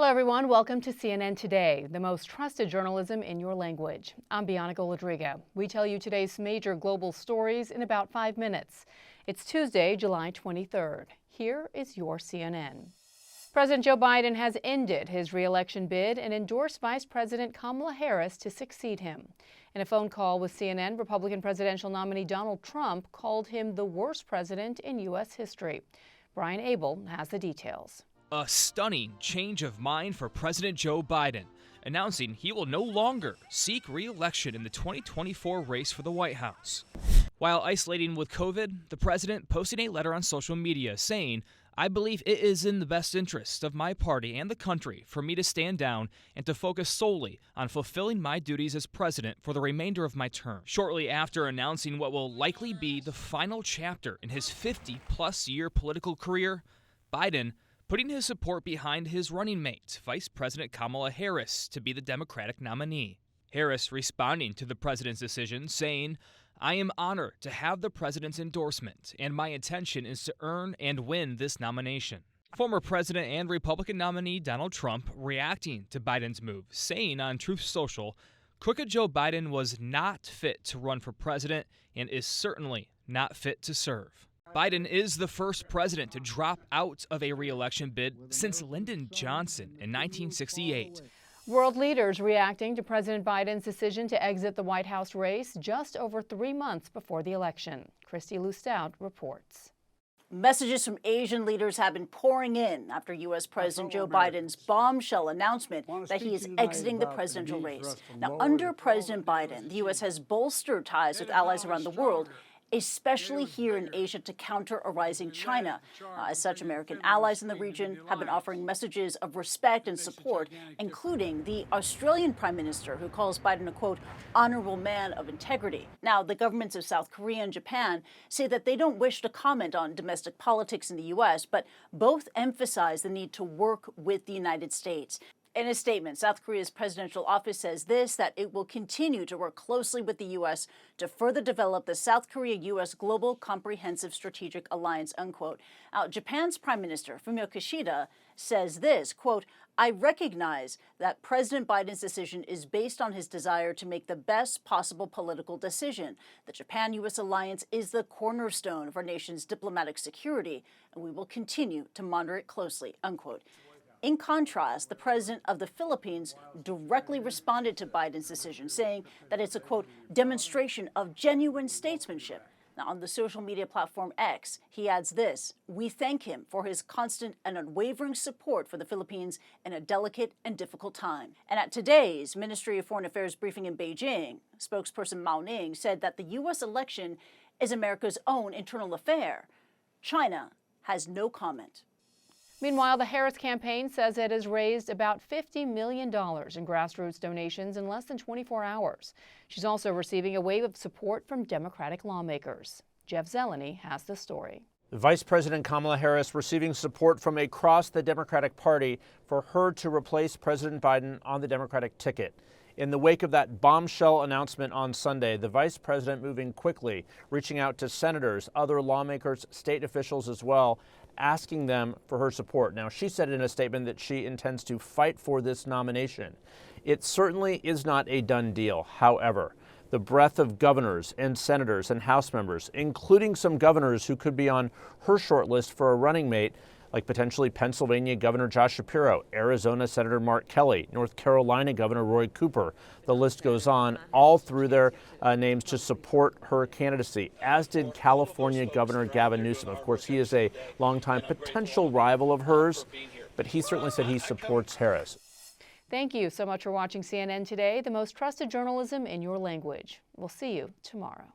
Hello, everyone. Welcome to CNN Today, the most trusted journalism in your language. I'm Bianca Ladriga. We tell you today's major global stories in about 5 minutes. It's Tuesday, July 23rd. Here is your CNN. President Joe Biden has ended his re-election bid and endorsed Vice President Kamala Harris to succeed him. In a phone call with CNN, Republican presidential nominee Donald Trump called him the worst president in U.S. history. Brian Abel has the details. A stunning change of mind for President Joe Biden, announcing he will no longer seek re-election in the 2024 race for the White House. While isolating with COVID, the president posting a letter on social media saying, "I believe it is in the best interest of my party and the country for me to stand down and to focus solely on fulfilling my duties as president for the remainder of my term." Shortly after announcing what will likely be the final chapter in his 50-plus year political career, Biden putting his support behind his running mate, Vice President Kamala Harris, to be the Democratic nominee. Harris responding to the president's decision, saying, "I am honored to have the president's endorsement, and my intention is to earn and win this nomination." Former president and Republican nominee Donald Trump reacting to Biden's move, saying on Truth Social, "Crooked Joe Biden was not fit to run for president and is certainly not fit to serve." Biden is the first president to drop out of a re-election bid since Lyndon Johnson in 1968. World leaders reacting to President Biden's decision to exit the White House race just over 3 months before the election. Christy Lustout reports. Messages from Asian leaders have been pouring in after U.S. President Joe Biden's bombshell announcement that he is exiting the presidential race. Now, under President Biden, the U.S. has bolstered ties with allies around the world, especially here in Asia, to counter a rising China. As such, American allies in the region have been offering messages of respect and support, including the Australian Prime Minister, who calls Biden a, quote, honorable man of integrity. Now, the governments of South Korea and Japan say that they don't wish to comment on domestic politics in the U.S., but both emphasize the need to work with the United States. In a statement, South Korea's presidential office says that it will continue to work closely with the U.S. to further develop the South Korea-U.S. Global Comprehensive Strategic Alliance, unquote. Now, Japan's Prime Minister, Fumio Kishida, says this, quote, "I recognize that President Biden's decision is based on his desire to make the best possible political decision. The Japan-U.S. alliance is the cornerstone of our nation's diplomatic security, and we will continue to monitor it closely," unquote. In contrast, the president of the Philippines directly responded to Biden's decision, saying that it's a, quote, demonstration of genuine statesmanship. Now, on the social media platform X, he adds this: "We thank him for his constant and unwavering support for the Philippines in a delicate and difficult time." And at today's Ministry of Foreign Affairs briefing in Beijing, spokesperson Mao Ning said that the U.S. election is America's own internal affair. China has no comment. Meanwhile, the Harris campaign says it has raised about $50 million in grassroots donations in less than 24 hours. She's also receiving a wave of support from Democratic lawmakers. Jeff Zeleny has the story. Vice President Kamala Harris receiving support from across the Democratic Party for her to replace President Biden on the Democratic ticket. In the wake of that bombshell announcement on Sunday, the vice president moving quickly, reaching out to senators, other lawmakers, state officials as well, asking them for her support. Now, she said in a statement that she intends to fight for this nomination. It certainly is not a done deal. However, the breadth of governors and senators and House members, including some governors who could be on her short list for a running mate, like potentially Pennsylvania Governor Josh Shapiro, Arizona Senator Mark Kelly, North Carolina Governor Roy Cooper. The list goes on, all through their names to support her candidacy, as did California Governor Gavin Newsom. Of course, he is a longtime potential rival of hers, but he certainly said he supports Harris. Thank you so much for watching CNN Today, the most trusted journalism in your language. We'll see you tomorrow.